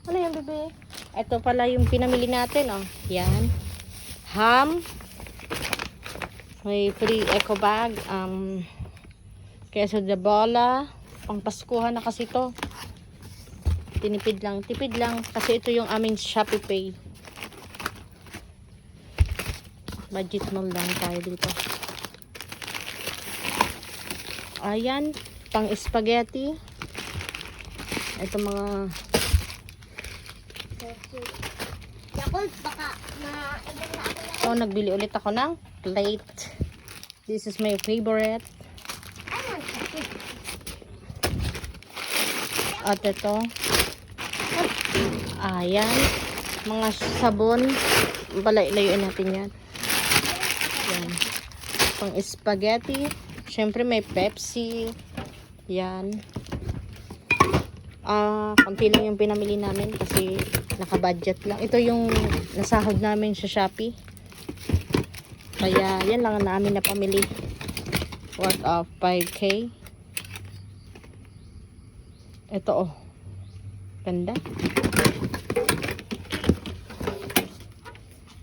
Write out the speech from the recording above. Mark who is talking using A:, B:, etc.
A: Ano yan, bebe? Ito pala yung pinamili natin, oh. Yan. Ham. May free eco bag. Queso de bola. Pang Paskuhan na kasi to. Tinipid lang. Tipid lang. Kasi ito yung aming Shopee Pay. Budget mall lang tayo dito. Ayan. Pang spaghetti. Ito mga
B: Yakult, baka
A: oh, nagbili ulit ako ng plate. This is my favorite. At ito. Ayan. Mga sabon. Layuin natin yan. Yan. Pang spaghetti. Syempre may Pepsi. Yan. Konti lang yung pinamili namin kasi naka-budget lang. Ito yung nasahod namin sa Shopee. Kaya yan lang namin na pamili. Worth of 5K. Ito oh. Ganda.